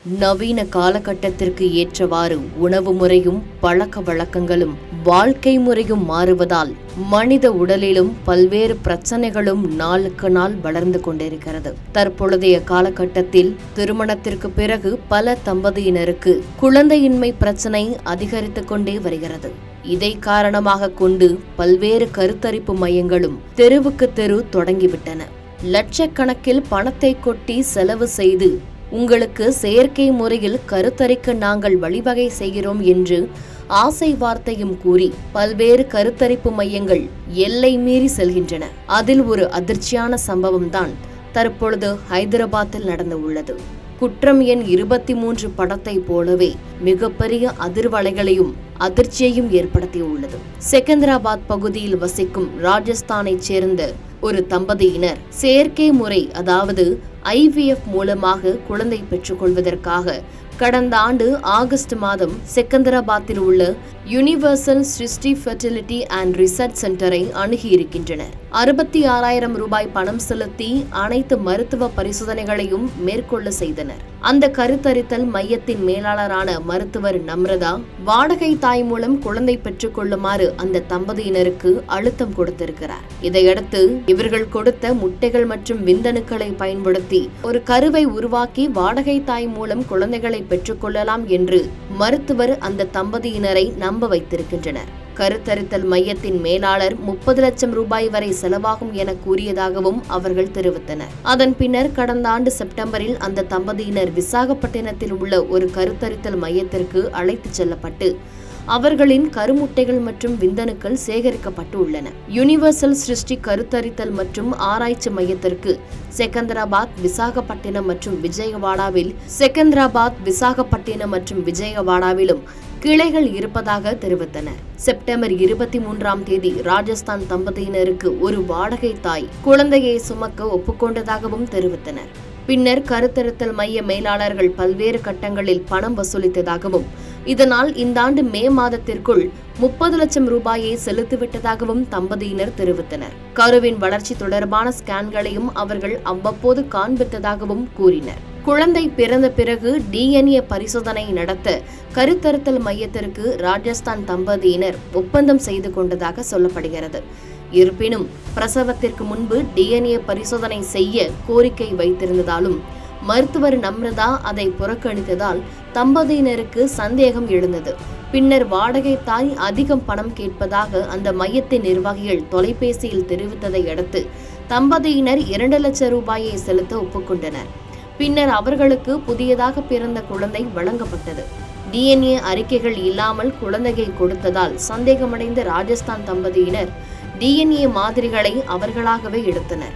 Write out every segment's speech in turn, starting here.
நவீன காலகட்டத்திற்கு ஏற்றவாறு உணவு முறையும் பழக்க வழக்கங்களும் வாழ்க்கை முறையும் மாறுவதால் மனித உடலிலும் பல்வேறு பிரச்சனைகளும் நாளுக்கு நாள் வளர்ந்து கொண்டிருக்கிறது. தற்பொழுதைய காலகட்டத்தில் திருமணத்திற்கு பிறகு பல தம்பதியினருக்கு குழந்தையின்மை பிரச்சனை அதிகரித்துக் கொண்டே வருகிறது. இதை காரணமாக கொண்டு பல்வேறு கருத்தரிப்பு மையங்களும் தெருவுக்கு தெரு தொடங்கிவிட்டன. லட்சக்கணக்கில் பணத்தை கொட்டி செலவு செய்து உங்களுக்கு செயற்கை முறையில் கருத்தரிக்க நாங்கள் வழிவகை செய்கிறோம் என்று ஆசை வார்த்தையும் கூறி பல்வேறு கருத்தரிப்பு மையங்கள் எல்லை மீறி செல்கின்றன. அதில் ஒரு அதிர்ச்சியான சம்பவம் தான் தற்பொழுது ஹைதராபாத்தில் நடந்து உள்ளது. குற்றம் எண் 23 படத்தை போலவே மிகப்பெரிய அதிர்வலைகளையும் அதிர்ச்சியையும் ஏற்படுத்தியுள்ளது. செகந்திராபாத் பகுதியில் வசிக்கும் ராஜஸ்தானைச் சேர்ந்த ஒரு தம்பதியினர் செயற்கை முறை அதாவது IVF மூலமாக குழந்தை பெற்றுக்கொள்வதற்காக கடந்த ஆண்டு ஆகஸ்ட் மாதம் செகந்திராபாத்தில் உள்ள யூனிவர்சல் சிருஷ்டி ஃபெர்டிலிட்டி அண்ட் ரிசர்ச் சென்டரை அணுகியிருக்கின்றனர். 66,000 ரூபாய் பணம் செலுத்தி அனைத்து மருத்துவ பரிசோதனைகளையும் மேற்கொள்ள செய்தனர். அந்த கருத்தரித்தல் மையத்தின் மேலாளரான மருத்துவர் நம்ரதா வாடகை தாய் மூலம் குழந்தை பெற்றுக் கொள்ளுமாறு அந்த தம்பதியினருக்கு அழுத்தம் கொடுத்திருக்கிறார். இதையடுத்து இவர்கள் கொடுத்த முட்டைகள் மற்றும் விந்தணுக்களை பயன்படுத்தி ஒரு கருவை உருவாக்கி வாடகை தாய் மூலம் குழந்தைகளை பெற்றுக்கொள்ளலாம் என்று மருத்துவர் அந்த தம்பதியினரை நம்ப வைத்திருக்கின்றனர். கருத்தரித்தல் மையத்தின் மேலாளர் 30 லட்சம் ரூபாய் வரை செலவாகும் என கூறியதாகவும் அவர்கள் தெரிவித்தனர். அதன் பின்னர் கடந்த ஆண்டு செப்டம்பரில் அந்த தம்பதியினர் விசாகப்பட்டினத்தில் உள்ள ஒரு கருத்தரித்தல் மையத்திற்கு அழைத்துச் செல்லப்பட்டு அவர்களின் கருமுட்டைகள் மற்றும் விந்தணுக்கள் சேகரிக்கப்பட்டு உள்ளன. யூனிவர்சல் சிருஷ்டி கருத்தரித்தல் மற்றும் ஆராய்ச்சி மையத்திற்கு செகந்திராபாத், விசாகப்பட்டினம் மற்றும் விஜயவாடாவிலும் கிளைகள் இருப்பதாக தெரிவித்தனர். செப்டம்பர் 23ஆம் தேதி ராஜஸ்தான் தம்பதியினருக்கு ஒரு வாடகை தாய் குழந்தையை சுமக்க ஒப்புக்கொண்டதாகவும் தெரிவித்தனர். பின்னர் கருத்தரித்தல் மைய மேலாளர்கள் பல்வேறு கட்டங்களில் பணம் வசூலித்ததாகவும் இதனால் இந்த ஆண்டு மே மாதத்திற்குள் 30 லட்சம் ரூபாயை செலுத்திவிட்டதாகவும் தம்பதியினர் தெரிவித்தனர். கருவின் வளர்ச்சி தொடர்பான ஸ்கேன்களையும் அவர்கள் அவ்வப்போது காண்பித்ததாகவும் கூறினர். குழந்தை பிறந்த பிறகு DNA பரிசோதனை நடத்த கருத்தரித்தல் மையத்திற்கு ராஜஸ்தான் தம்பதியினர் ஒப்பந்தம் செய்து கொண்டதாக சொல்லப்படுகிறது. இருப்பினும் பிரசவத்திற்கு முன்பு DNA பரிசோதனை செய்ய கோரிக்கை வைத்திருந்ததாலும் மருத்துவர் நம்ரதா அதை புறக்கணித்ததால் தம்பதியினருக்கு சந்தேகம் எழுந்தது. பின்னர் வாடகை தாய் அதிகம் பணம் கேட்பதாக அந்த மையத்தின் நிர்வாகிகள் தொலைபேசியில் தெரிவித்ததை அடுத்து தம்பதியினர் 2 லட்சம் ரூபாயை செலுத்த ஒப்புக்கொண்டனர். பின்னர் அவர்களுக்கு புதியதாக பிறந்த குழந்தை வழங்கப்பட்டது. DNA அறிக்கைகள் இல்லாமல் குழந்தையை கொடுத்ததால் சந்தேகமடைந்த ராஜஸ்தான் தம்பதியினர் DNA மாதிரிகளை அவர்களாகவே எடுத்தனர்.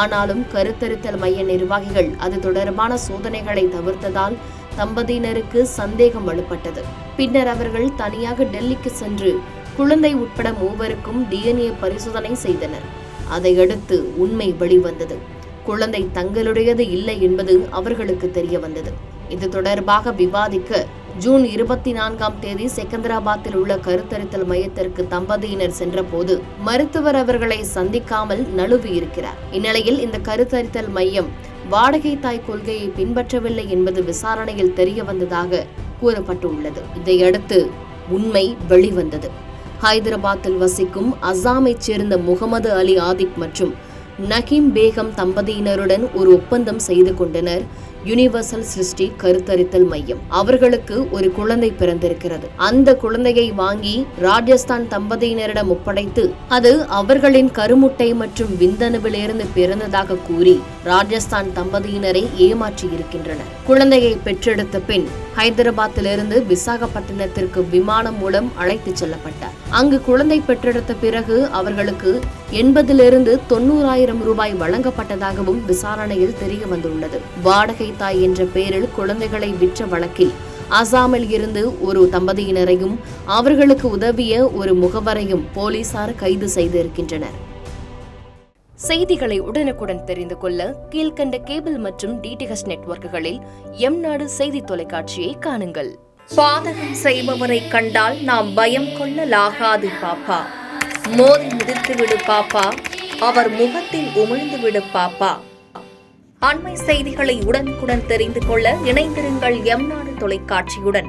ஆனாலும் கருத்தரித்தல் மைய நிர்வாகிகள் அது தொடர்பான சோதனைகளை தவிர்த்ததால் தம்பதியினருக்கு சந்தேகம் வலுப்பட்டது. பின்னர் அவர்கள் தனியாக டெல்லிக்கு சென்று குழந்தை உட்பட 3 DNA பரிசோதனை செய்தனர். அதையடுத்து உண்மை வெளிவந்தது. குழந்தை தங்களுடையது இல்லை என்பது அவர்களுக்கு தெரிய வந்தது. இது தொடர்பாக விவாதிக்க ஜூன் 24ஆம் தேதி செகந்திராபாத்தில் உள்ள கருத்தரித்தல் மையத்திற்கு தம்பதியினர் சென்றபோது மருத்துவர் அவர்களை சந்திக்காமல் நழுவியிருக்கிறார். இந்நிலையில் இந்த கருத்தரித்தல் மையம் வாடகை தாய் கொள்கையை பின்பற்றவில்லை என்பது விசாரணையில் தெரிய வந்ததாக கூறப்பட்டுள்ளது. இதையடுத்து உண்மை வெளிவந்தது. ஹைதராபாத்தில் வசிக்கும் அசாமைச் சேர்ந்த முகமது அலி ஆதிக் மற்றும் நகீம் பேகம் தம்பதியினருடன் ஒரு ஒப்பந்தம் செய்து கொண்டனர். யூனிவர்சல் சிருஷ்டி கருத்தரித்தல் மையம் அவர்களுக்கு ஒரு குழந்தை பிறந்திருக்கிறது. அந்த குழந்தையை வாங்கி ராஜஸ்தான் தம்பதியினரிடம் ஒப்படைத்து அது அவர்களின் கருமுட்டை மற்றும் விந்தணுவிலிருந்து பிறந்ததாக கூறி ராஜஸ்தான் தம்பதியினரை ஏமாற்றி இருக்கின்றனர். குழந்தையை பெற்றெடுத்த பின் ஹைதராபாத்திலிருந்து விசாகப்பட்டினத்திற்கு விமானம் மூலம் அழைத்துச் செல்லப்பட்டார். அங்கு குழந்தை பெற்றெடுத்த பிறகு அவர்களுக்கு 80,000 to 90,000 ரூபாய் வழங்கப்பட்டதாகவும் விசாரணையில் தெரிய வந்துள்ளது. வாடகை தாய் என்ற பெயரில் குழந்தைகளை விற்ற வழக்கில் அசாமில் இருந்து ஒரு தம்பதியினரையும் அவர்களுக்கு உதவிய ஒரு முகவரையும் போலீசார் கைது செய்திருக்கின்றனர். செய்திகளை உடனுக்குடன் தெரிந்து கொள்ள கீழ்கண்ட கேபிள் மற்றும் DTH நெட்வொர்க்குகளில் எம்நாடு செய்தி தொலைக்காட்சியை காணுங்கள். பாதகம் செய்பவரை கண்டால் நாம் பயம் கொள்ளலாகாது பாப்பா. மோதி மிதித்து விடு பாப்பா, அவர் முகத்தில் உமிழ்ந்து விடு பாப்பா. அண்மை செய்திகளை உடனுக்குடன் தெரிந்து கொள்ள இணைந்திருங்கள் எம் நாடு தொலைக்காட்சியுடன்.